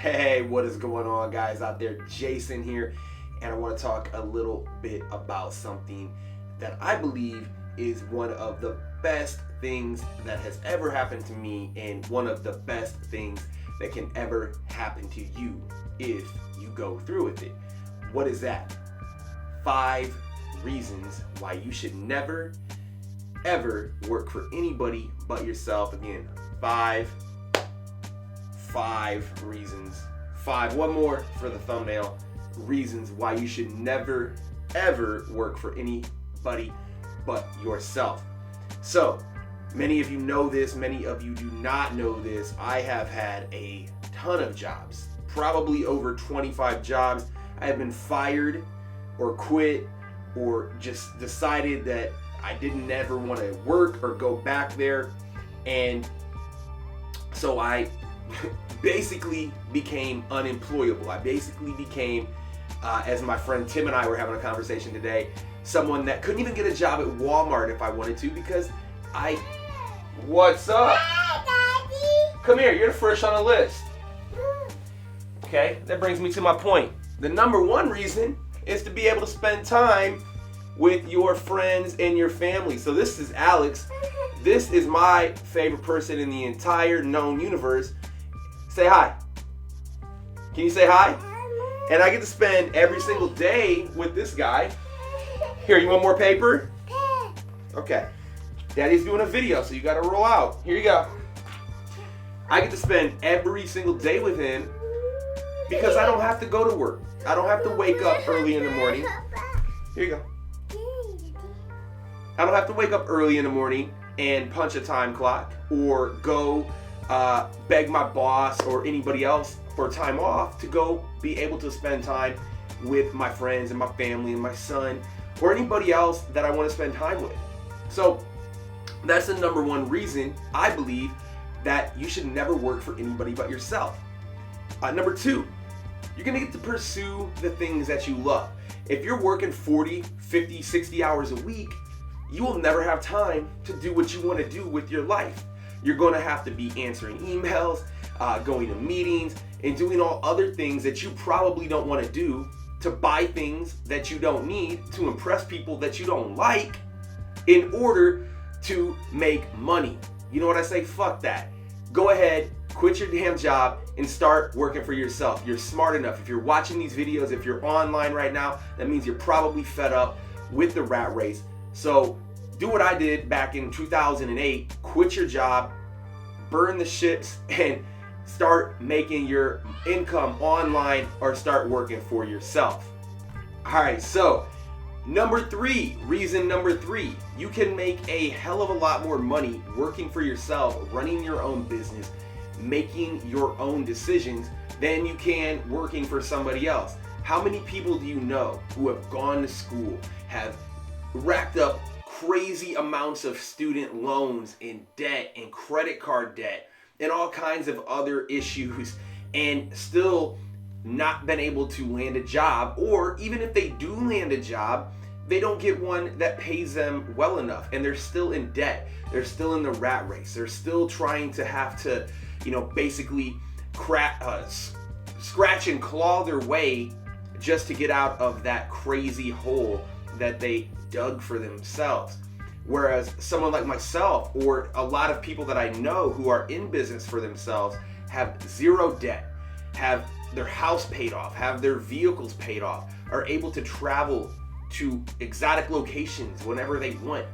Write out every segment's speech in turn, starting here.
Hey, what is going on, guys out there? Jason here, and I want to talk a little bit about something that I believe is one of the best things that has ever happened to me, and one of the best things that can ever happen to you if you go through with it. What is that? 5 reasons why you should never, ever work for anybody but yourself. Again, five reasons. 5, one more for the thumbnail, reasons why you should never, ever work for anybody but yourself. So, many of you know this, many of you do not know this. I have had a ton of jobs, probably over 25 jobs. I have been fired or quit or just decided that I didn't ever want to work or go back there. And so I basically became unemployable. I basically became, as my friend Tim and I were having a conversation today, someone that couldn't even get a job at Walmart if I wanted to because What's up? Hi, Daddy. Come here, you're the first on the list. Okay, that brings me to my point. The number one reason is to be able to spend time with your friends and your family. So this is Alex. This is my favorite person in the entire known universe. Say hi. Can you say hi? And I get to spend every single day with this guy. Here, you want more paper? Okay. Daddy's doing a video, so you gotta roll out. Here you go. I get to spend every single day with him because I don't have to go to work. I don't have to wake up early in the morning. Here you go. I don't have to wake up early in the morning and punch a time clock or go beg my boss or anybody else for time off to go be able to spend time with my friends and my family and my son or anybody else that I want to spend time with. So that's the number one reason I believe that you should never work for anybody but yourself. Number 2, you're gonna get to pursue the things that you love. If you're working 40, 50, 60 hours a week, you will never have time to do what you want to do with your life. You're going to have to be answering emails, going to meetings, and doing all other things that you probably don't want to do, to buy things that you don't need, to impress people that you don't like, in order to make money. You know what I say? Fuck that. Go ahead, quit your damn job, and start working for yourself. You're smart enough. If you're watching these videos, if you're online right now, that means you're probably fed up with the rat race. So do what I did back in 2008, quit your job, burn the ships, and start making your income online or start working for yourself. All right, so reason number 3, you can make a hell of a lot more money working for yourself, running your own business, making your own decisions than you can working for somebody else. How many people do you know who have gone to school, have racked up crazy amounts of student loans and debt and credit card debt and all kinds of other issues and still not been able to land a job, or even if they do land a job, they don't get one that pays them well enough and they're still in debt. They're still in the rat race. They're still trying to have to, basically scratch and claw their way just to get out of that crazy hole that they dug for themselves. Whereas someone like myself, or a lot of people that I know who are in business for themselves, have 0 debt, have their house paid off, have their vehicles paid off, are able to travel to exotic locations whenever they want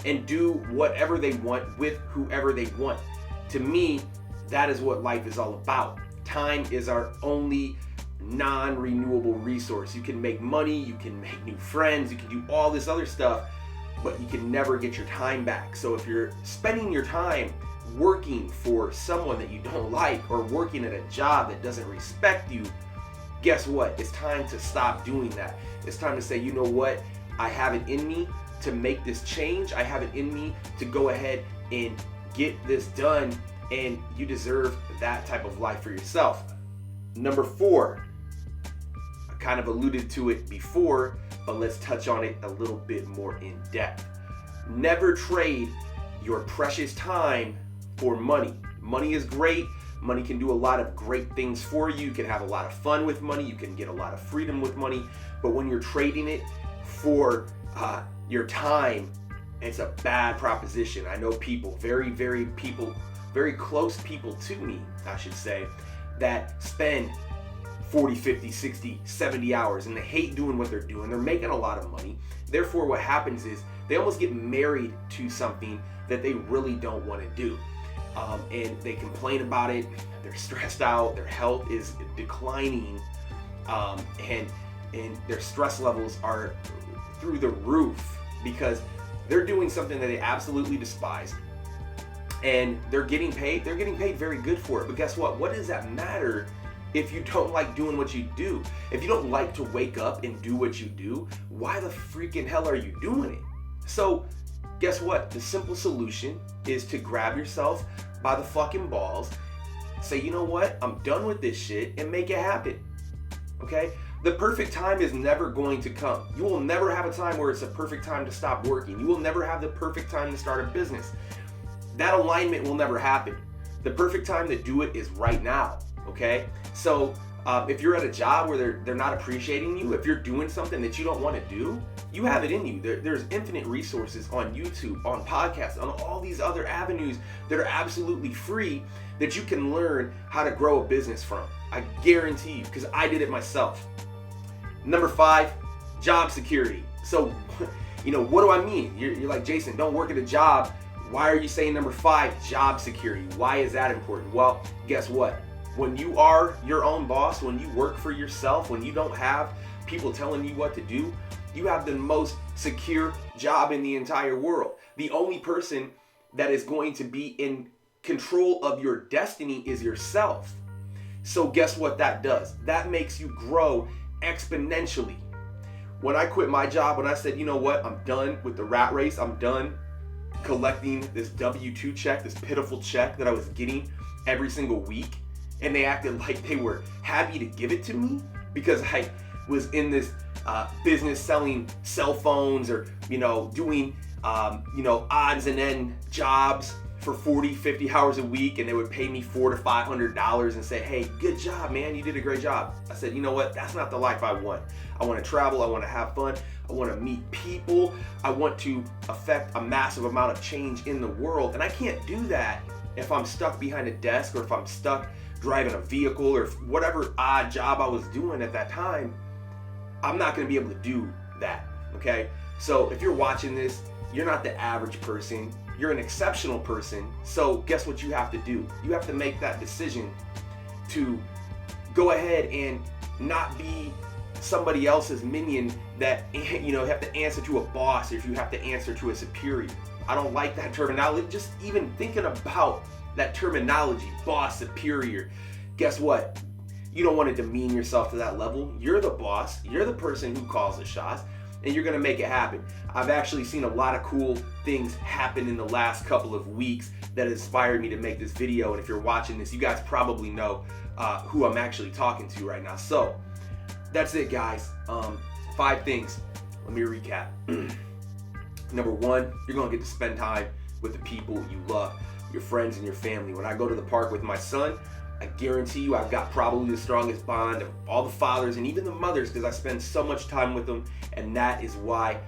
and do whatever they want with whoever they want. To me, that is what life is all about. Time is our only non-renewable resource. You can make money, you can make new friends, you can do all this other stuff, but you can never get your time back. So if you're spending your time working for someone that you don't like, or working at a job that doesn't respect you, guess what? It's time to stop doing that. It's time to say, you know what? I have it in me to make this change. I have it in me to go ahead and get this done, and you deserve that type of life for yourself. Number 4, I kind of alluded to it before, but let's touch on it a little bit more in depth. Never trade your precious time for money. Money is great. Money can do a lot of great things for you. You can have a lot of fun with money. You can get a lot of freedom with money. But when you're trading it for your time, it's a bad proposition. I know people, very close people to me, I should say, that spend 40, 50, 60, 70 hours and they hate doing what they're doing. They're making a lot of money. Therefore, what happens is they almost get married to something that they really don't want to do. And they complain about it. They're stressed out. Their health is declining. And their stress levels are through the roof because they're doing something that they absolutely despise. And they're getting paid very good for it. But guess what? What does that matter if you don't like doing what you do? If you don't like to wake up and do what you do, why the freaking hell are you doing it? So guess what? The simple solution is to grab yourself by the fucking balls, say, you know what? I'm done with this shit, and make it happen. Okay? The perfect time is never going to come. You will never have a time where it's a perfect time to stop working. You will never have the perfect time to start a business. That alignment will never happen. The perfect time to do it is right now, okay? So if you're at a job where they're not appreciating you, if you're doing something that you don't want to do, you have it in you. There's infinite resources on YouTube, on podcasts, on all these other avenues that are absolutely free that you can learn how to grow a business from. I guarantee you, because I did it myself. Number 5, job security. So, what do I mean? You're like, Jason, don't work at a job. Why are you saying number 5, job security? Why is that important? Well, guess what? When you are your own boss, when you work for yourself, when you don't have people telling you what to do, you have the most secure job in the entire world. The only person that is going to be in control of your destiny is yourself. So guess what that does? That makes you grow exponentially. When I quit my job, when I said, you know what, I'm done with the rat race, I'm done collecting this W-2 check, this pitiful check that I was getting every single week, and they acted like they were happy to give it to me because I was in this business selling cell phones or, doing, odds and end jobs for 40, 50 hours a week, and they would pay me $400 to $500 and say, hey, good job, man, you did a great job. I said, you know what, that's not the life I want. I want to travel, I want to have fun, I want to meet people, I want to affect a massive amount of change in the world, and I can't do that if I'm stuck behind a desk or if I'm stuck driving a vehicle or whatever odd job I was doing at that time. I'm not going to be able to do that, okay? So if you're watching this, you're not the average person. You're an exceptional person. So guess what you have to do? You have to make that decision to go ahead and not be somebody else's minion that, have to answer to a boss or if you have to answer to a superior. I don't like that terminology. Just even thinking about that terminology, boss, superior. Guess what? You don't want to demean yourself to that level. You're the boss. You're the person who calls the shots, and you're going to make it happen. I've actually seen a lot of cool things happen in the last couple of weeks that inspired me to make this video. And if you're watching this, you guys probably know who I'm actually talking to right now. So that's it, guys. 5 things. Let me recap. Number 1, you're going to get to spend time with the people you love, your friends and your family. When I go to the park with my son, I guarantee you I've got probably the strongest bond of all the fathers and even the mothers because I spend so much time with them, and that is why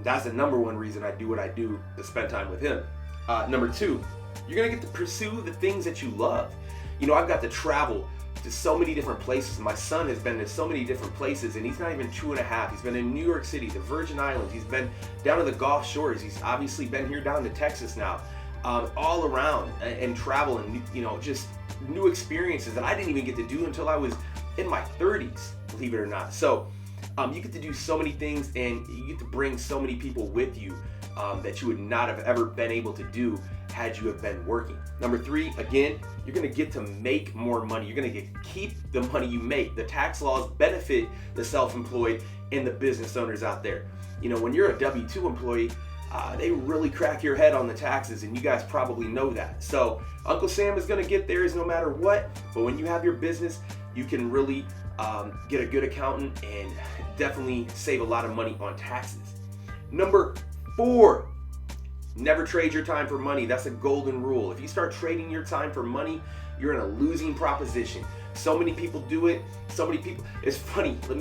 that's the number 1 reason I do what I do, to spend time with him. Number 2, you're going to get to pursue the things that you love. I've got to travel to so many different places. My son has been to so many different places, and he's not even 2.5. He's been in New York City, the Virgin Islands. He's been down to the Gulf Shores. He's obviously been here down to Texas now. All around and travel and, just new experiences that I didn't even get to do until I was in my 30s, believe it or not. So you get to do so many things, and you get to bring so many people with you that you would not have ever been able to do had you have been working. Number 3, again, you're going to get to make more money. You're going to get to keep the money you make. The tax laws benefit the self-employed and the business owners out there. When you're a W-2 employee, they really crack your head on the taxes, and you guys probably know that. So Uncle Sam is going to get theirs no matter what, but when you have your business, you can really get a good accountant and definitely save a lot of money on taxes. Number 4, never trade your time for money. That's a golden rule. If you start trading your time for money, You're in a losing proposition. So many people do it. So many people. It's funny. Let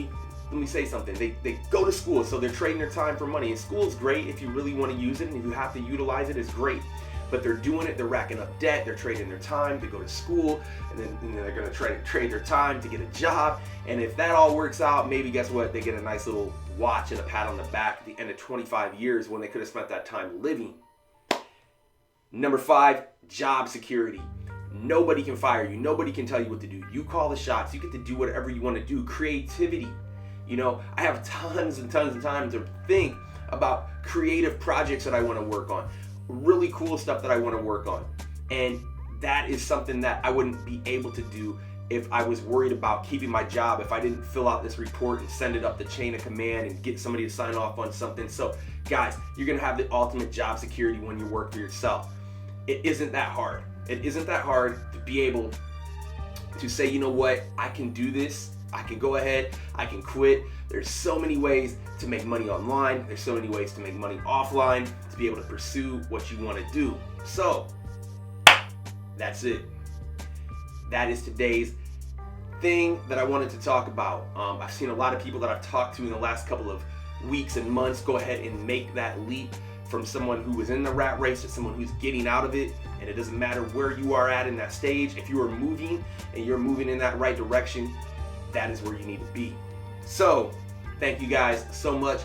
me say something. They go to school, so they're trading their time for money. And school is great if you really want to use it, and if you have to utilize it, it's great. But they're doing it, they're racking up debt, they're trading their time to go to school, and then they're gonna try to trade their time to get a job. And if that all works out, maybe guess what? They get a nice little watch and a pat on the back at the end of 25 years when they could have spent that time living. Number 5, job security. Nobody can fire you. Nobody can tell you what to do. You call the shots. You get to do whatever you want to do. Creativity. You know, I have tons and tons of time to think about creative projects that I want to work on. Really cool stuff that I want to work on. And that is something that I wouldn't be able to do if I was worried about keeping my job, if I didn't fill out this report and send it up the chain of command and get somebody to sign off on something. So guys, you're going to have the ultimate job security when you work for yourself. It isn't that hard. It isn't that hard to be able to say, you know what, I can do this. I can go ahead, I can quit. There's so many ways to make money online. There's so many ways to make money offline, to be able to pursue what you want to do. So that's it. That is today's thing that I wanted to talk about. I've seen a lot of people that I've talked to in the last couple of weeks and months go ahead and make that leap from someone who was in the rat race to someone who's getting out of it. And it doesn't matter where you are at in that stage. If you are moving and you're moving in that right direction, that is where you need to be. So thank you guys so much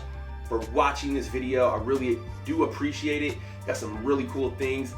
for watching this video. I really do appreciate it. Got some really cool things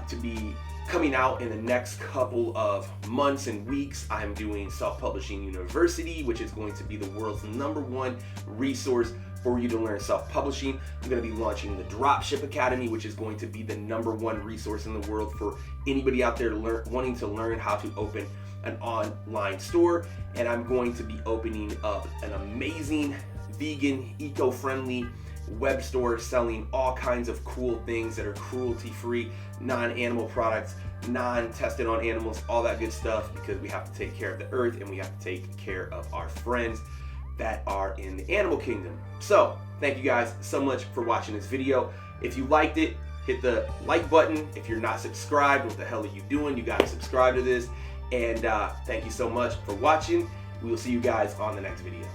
to be coming out in the next couple of months and weeks. I'm doing Self-Publishing University, which is going to be the world's #1 resource for you to learn self-publishing. I'm going to be launching the Dropship Academy, which is going to be the #1 resource in the world for anybody out there wanting to learn how to open an online store. And I'm going to be opening up an amazing vegan, eco-friendly web store selling all kinds of cool things that are cruelty-free, non-animal products, non-tested on animals, all that good stuff, because we have to take care of the earth and we have to take care of our friends that are in the animal kingdom. So thank you guys so much for watching this video. If you liked it, hit the like button. If you're not subscribed, what the hell are you doing? You got to subscribe to this. And thank you so much for watching. We will see you guys on the next video.